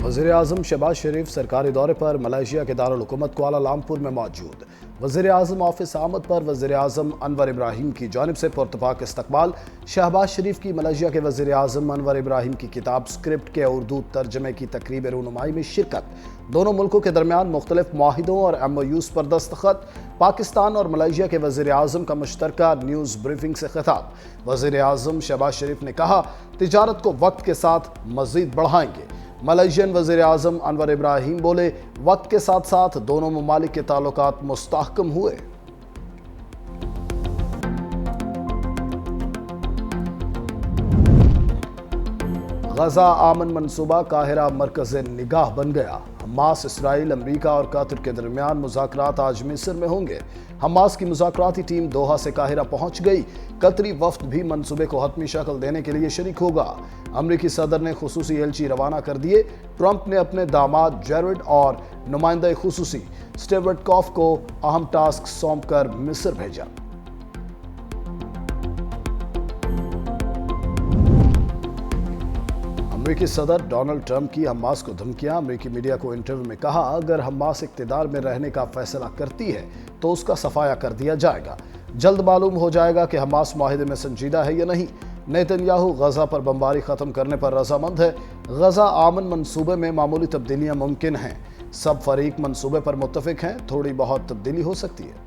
वज़ीर आज़म शहबाज शरीफ सरकारी दौरे पर मलेशिया के दारुल हुकूमत कुआलालंपुर में मौजूद। वज़ीर आज़म ऑफिस आमद पर वज़ीर आज़म अनवर इब्राहिम की जानिब से पुरतपाक इस्तकबाल। शहबाज शरीफ की मलेशिया के वज़ीर आज़म अनवर इब्राहिम की किताब स्क्रिप्ट के उर्दू तर्जमे की तकरीब रूनुमाई में शिरकत। दोनों मुल्कों के दरमियान मुख्तलिफ माहिदों और MOUs पर दस्तखत। पाकिस्तान और मलेशिया के वज़ीर आज़म का मुश्तरका न्यूज़ ब्रीफिंग से खिताब। वज़ीर आज़म शहबाज शरीफ ने कहा, तिजारत को वक्त के साथ मज़ीद बढ़ाएंगे। मलेशियन वज़ीर आज़म अनवर इब्राहिम बोले, वक्त के साथ साथ दोनों ममालिक के ताल्लुकात मुस्तहकम हुए। गजा आमन मंसूबा काहिरा मरकज़ निगाह बन गया। हमास, इसराइल, अमरीका और कतर के दरमियान मुज़ाकरात आज मिस्र में होंगे। हमास की मुज़ाकराती टीम दोहा से काहिरा पहुंच गई। कतरी वफ्द भी मंसूबे को हतमी शक्ल देने के लिए शरीक होगा। अमरीकी सदर ने खुसूसी एलची रवाना कर दिए। ट्रंप ने अपने दामाद जेरेड और नुमाइंदा खुसूसी स्टीव विटकॉफ को अहम टास्क सौंप कर मिस्र भेजा। अमरीकी सदर डोनाल्ड ट्रंप की हमास को धमकियां। अमरीकी मीडिया को इंटरव्यू में कहा, अगर हमास इक़्तिदार में रहने का फैसला करती है तो उसका सफाया कर दिया जाएगा। जल्द मालूम हो जाएगा कि हमास माहिदे में संजीदा है या नहीं। नेतन्याहू गजा पर बमबारी खत्म करने पर रजामंद है। गजा आमन मंसूबे में मामूली तब्दीलियां मुमकिन हैं। सब फरीक मंसूबे पर मुत्तफिक हैं। थोड़ी बहुत तब्दीली हो सकती है।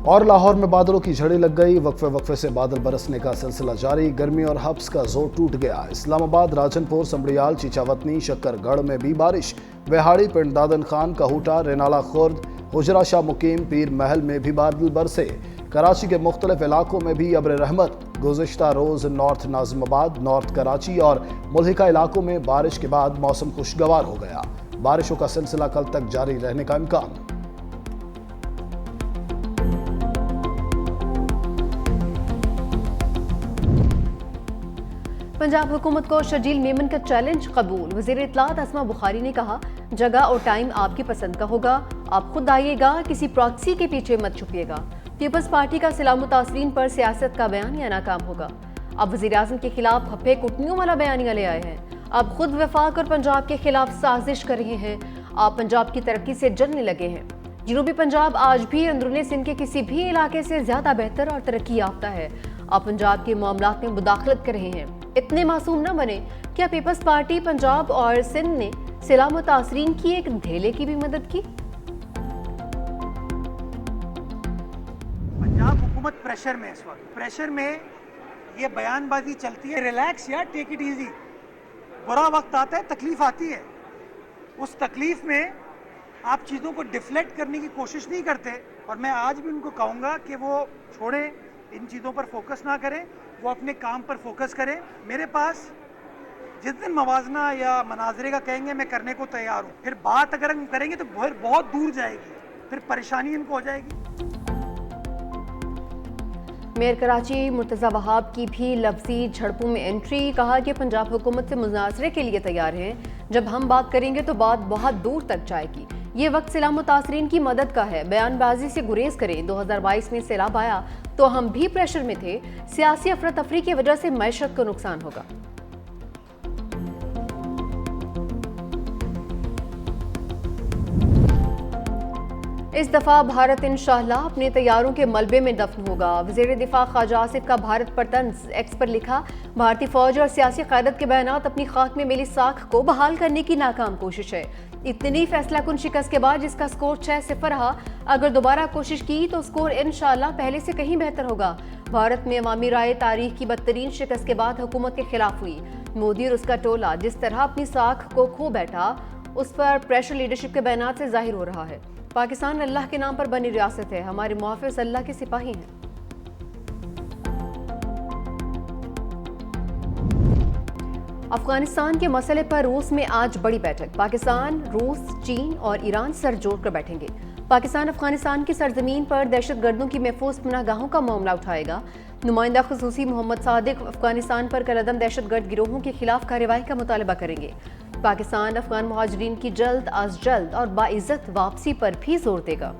और लाहौर में बादलों की झड़ी लग गई। वक्फे वक्फे से बादल बरसने का सिलसिला जारी। गर्मी और हब्स का जोर टूट गया। इस्लामाबाद, राजनपुर, संबड़ियाल, चीचावतनी, शक्करगढ़ में भी बारिश। वेहाड़ी, पिंड दादन खान, कहूटा, रेनाला खुर्द, हुजरा शाह मुकीम, पीर महल में भी बादल बरसे। कराची के मुख्तलिफ इलाकों में भी अब्र रहमत। गुज़िश्ता रोज़ नॉर्थ नाज़िमाबाद, नॉर्थ कराची और मुल्हिका इलाकों में बारिश के बाद मौसम खुशगवार हो गया। बारिशों का सिलसिला कल तक जारी रहने का इम्कान। पंजाब हुकूमत को शर्जील मेमन का चैलेंज कबूल। वज़ीर इत्तलात अस्मा बुखारी ने कहा, जगह और टाइम आपकी पसंद का होगा, आप खुद आइएगा, किसी प्रॉक्सी के पीछे मत छुपिएगा। पीपल्स पार्टी का सलाम तासरीन पर सियासत का बयानिया नाकाम होगा। अब वज़ीर आज़म के खिलाफ हफ्फे कुटनियों वाला बयानिया ले आए हैं। आप खुद वफाक और पंजाब के खिलाफ साजिश कर रहे हैं। आप पंजाब की तरक्की से जलने लगे हैं। जनूबी पंजाब आज भी अंदरूनी सिंध के किसी भी इलाके से ज़्यादा बेहतर और तरक्की याफ्ता है। आप पंजाब के मामलात में मुदाखलत कर रहे हैं। इतने मासूम न बने। क्या पीपल्स पार्टी पंजाब और सिंध ने सलाम तासरीन की एक ढेले की भी मदद की? पंजाब हुकूमत प्रेशर में, इस वक्त प्रेशर में ये बयानबाजी चलती है। रिलैक्स यार, टेक इट इजी। बुरा वक्त आता है, तकलीफ आती है। उस तकलीफ में आप चीज़ों को डिफ्लेक्ट करने की कोशिश नहीं करते। और मैं आज भी उनको कहूँगा कि वो छोड़ें, इन चीज़ों पर फोकस ना करें, वो अपने काम पर फोकस करें। मेरे पास जिस दिन मवाजना या मनाजरे का कहेंगे, मैं करने को तैयार हूँ। फिर बात अगर हम करेंगे तो बहुत दूर जाएगी, फिर परेशानी इनको हो जाएगी। मेयर कराची मुर्तज़ा वहाब की भी लफ्जी झड़पों में एंट्री। कहा कि पंजाब हुकूमत से मुनाजरे के लिए तैयार हैं। जब हम बात करेंगे तो बात बहुत दूर तक जाएगी। ये वक्त सलाम तासरीन की मदद का है। बयानबाजी से गुरेज करें। 2022 में सैलाब आया तो हम भी प्रेशर में थे। सियासी अफरा तफरी की वजह से मैशत को नुकसान होगा। इस दफा भारत इंशाअल्लाह अपने तैयारों के मलबे में दफन होगा। वज़ीर दिफा ख्वाजा आसिफ का भारत पर तंज। एक्स पर लिखा, भारतीय फौज और सियासी क़यादत के बयानात अपनी खाक में मिली साख को बहाल करने की नाकाम कोशिश है। इतनी फैसला कुन शिकस्त के बाद जिसका स्कोर 6-0 रहा, अगर दोबारा कोशिश की तो स्कोर इंशाअल्लाह पहले से कहीं बेहतर होगा। भारत में अवामी राय तारीख की बदतरीन शिकस्त के बाद हुकूमत के खिलाफ हुई। मोदी और उसका टोला जिस तरह अपनी साख को खो बैठा, उस पर प्रेशर लीडरशिप के बयानात से जाहिर हो रहा है। पाकिस्तान अल्लाह के नाम पर बनी रियासत है। हमारे मुहाफिज अल्लाह के सिपाही हैं। अफगानिस्तान के मसले पर रूस में आज बड़ी बैठक। पाकिस्तान, रूस, चीन और ईरान सर जोड़कर बैठेंगे। पाकिस्तान अफगानिस्तान की सरजमीन पर दहशतगर्दों की महफूज पनाहगाहों का मामला उठाएगा। नुमाइंदा खुसूसी मोहम्मद सादिक अफगानिस्तान पर कलअदम दहशतगर्द गिरोहों के खिलाफ कार्रवाई का मुतालबा करेंगे। पाकिस्तान अफगान मुहाजिरीन की जल्द अज जल्द और बाइज्जत वापसी पर भी जोर देगा।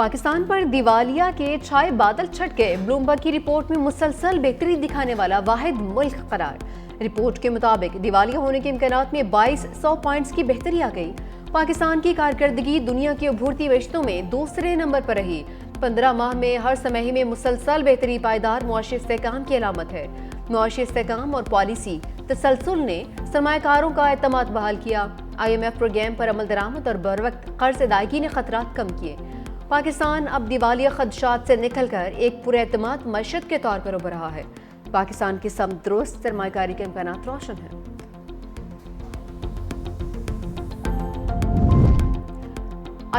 پاکستان پر دیوالیہ کے چھائے بادل چھٹ گئے، بلومبرگ کی رپورٹ میں مسلسل بہتری دکھانے والا واحد ملک قرار۔ رپورٹ کے مطابق دیوالیہ ہونے کے امکانات میں 2200 پوائنٹس کی بہتری آ گئی۔ پاکستان کی کارکردگی دنیا کی ابھرتی رشتوں میں دوسرے نمبر پر رہی۔ 15 ماہ میں ہر سمہی میں مسلسل بہتری پائیدار معاشی استحکام کی علامت ہے۔ معاشی استحکام اور پالیسی تسلسل نے سرمایہ کاروں کا اعتماد بحال کیا۔ IMF پروگرام پر عمل درآمد اور بروقت قرض ادائیگی نے خطرات کم کیے۔ پاکستان اب دیوالیہ خدشات سے نکل کر ایک پرے اعتماد معیشت کے طور پر ابھر رہا ہے۔ پاکستان کی سمت درست سرمایہ کاری کے امکانات روشن ہیں۔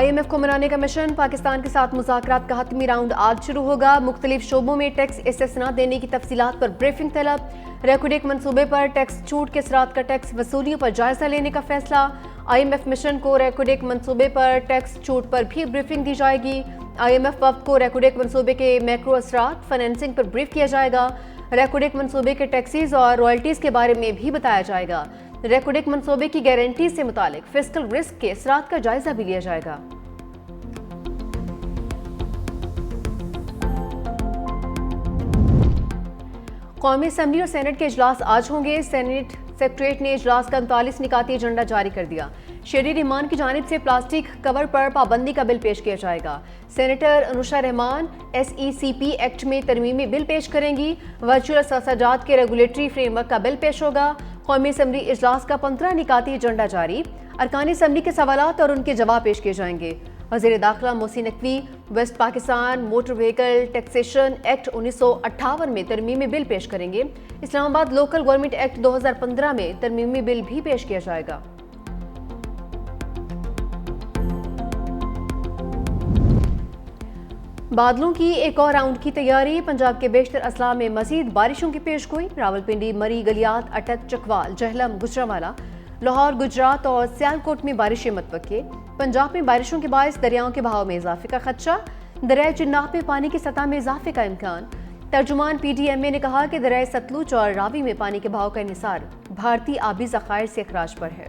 IMF کو منانے کا مشن، پاکستان کے ساتھ مذاکرات کا حتمی راؤنڈ آج شروع ہوگا۔ مختلف شعبوں میں ٹیکس استثنا دینے کی تفصیلات پر بریفنگ طلب۔ ریکوڈیک منصوبے پر ٹیکس چھوٹ کے اثرات کا ٹیکس وصولیوں پر جائزہ لینے کا فیصلہ۔ IMF مشن کو ریکوڈیک منصوبے پر ٹیکس چھوٹ پر بھی بریفنگ دی جائے گی۔ IMF وفد کو ریکوڈیک منصوبے کے میکرو اثرات، فائنینسنگ پر بریف کیا جائے گا۔ ریکوڈیک منصوبے کے ٹیکسز اور رائلٹیز کے بارے میں بھی بتایا جائے گا۔ ریکوڈیک منصوبے کی گارنٹی سے متعلق فسکل رسک کے اثرات کا جائزہ بھی لیا جائے گا۔ قومی اسمبلی اور سینٹ کے اجلاس آج ہوں گے۔ سینٹ سیکریٹریٹ نے اجلاس کا 39 نکاتی ایجنڈا جاری کر دیا۔ شہری رحمان کی جانب سے پلاسٹک کور پر پابندی کا بل پیش کیا جائے گا۔ سینیٹر انوشا رحمان SECP ایکٹ میں ترمیمی بل پیش کریں گی۔ ورچوئل اثاثہ جات کے ریگولیٹری فریم ورک کا بل پیش ہوگا۔ قومی اسمبلی اجلاس کا 15 نکاتی ایجنڈا جاری۔ ارکان اسمبلی کے سوالات اور ان کے جواب پیش کیے جائیں گے۔ وزیر داخلہ Mohsin Naqvi west Pakistan motor vehicle taxation act 1958 میں ترمیمی بل پیش کریں گے۔ اسلام آباد لوکل گورنمنٹ ایکٹ 2015 میں ترمیمی بل بھی پیش کیا جائے گا۔ بادلوں کی ایک اور راؤنڈ کی تیاری، پنجاب کے بیشتر اضلاع میں مزید بارشوں کی پیشگوئی۔ راولپنڈی، مری، گلیات، اٹک، چکوال، جہلم، گجرانوالہ، لاہور، گجرات اور سیالکوٹ میں بارشیں متوقع۔ پنجاب میں بارشوں کے باعث دریاؤں کے بہاؤ میں اضافے کا خدشہ، دریائے چناب میں پانی کی سطح میں اضافے کا امکان۔ ترجمان PDMA نے کہا کہ دریائے ستلج اور راوی میں پانی کے بہاؤ کا انحصار بھارتی آبی ذخائر سے اخراج پر ہے۔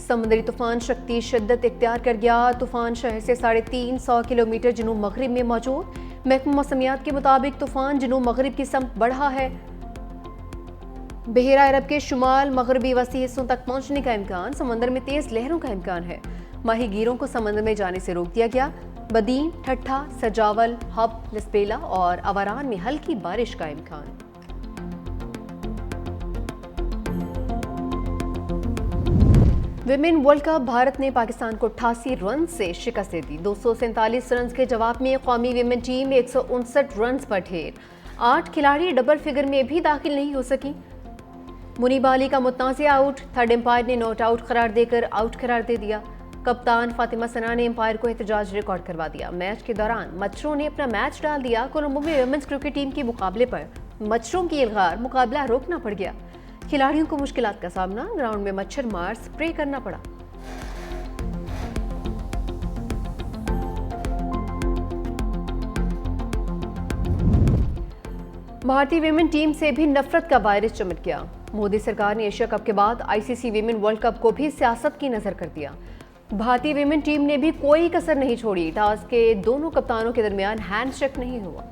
سمندری طوفان شکتی شدت اختیار کر گیا۔ طوفان شہر سے 350 کلومیٹر جنوب مغرب میں موجود۔ محکمہ موسمیات کے مطابق طوفان جنوب مغرب کی سمت بڑھا ہے۔ بحیرہ عرب کے شمال مغربی وسیع حصوں تک پہنچنے کا امکان، سمندر میں تیز لہروں کا امکان ہے۔ ماہی گیروں کو سمندر میں جانے سے روک دیا گیا۔ بدین، ٹھٹھا، سجاول، ہب، لسپیلا اور اوران میں ہلکی بارش کا امکان۔ ویمن ورلڈ کپ، بھارت نے پاکستان کو 88 رنز سے شکست دے دی۔ 247 رنز کے جواب میں قومی ویمن ٹیم 159 رنز پر ڈھیر۔ 8 کھلاڑی ڈبل فگر میں بھی داخل نہیں ہو سکی۔ منیبہ علی کا متنازع آؤٹ، تھرڈ امپائر نے ناٹ آؤٹ قرار دے کر آؤٹ قرار دے دیا۔ کپتان فاطمہ ثنا نے امپائر کو احتجاج ریکارڈ کروا دیا۔ میچ کے دوران مچھروں نے اپنا میچ ڈال دیا۔ کولمبو میں ویمنز کرکٹ ٹیم کے مقابلے پر مچھروں کی الغار، مقابلہ روکنا پڑ گیا۔ کھلاڑیوں کو مشکلات کا سامنا، گراؤنڈ میں مچھر مار سپرے کرنا پڑا۔ بھارتی ویمن ٹیم سے بھی نفرت کا وائرس چمٹ گیا۔ مودی سرکار نے ایشیا کپ کے بعد ICC ویمن ورلڈ کپ کو بھی سیاست کی نظر کر دیا۔ بھارتی ویمن ٹیم نے بھی کوئی کسر نہیں چھوڑی۔ ٹاس کے دونوں کپتانوں کے درمیان ہینڈ شیک نہیں ہوا۔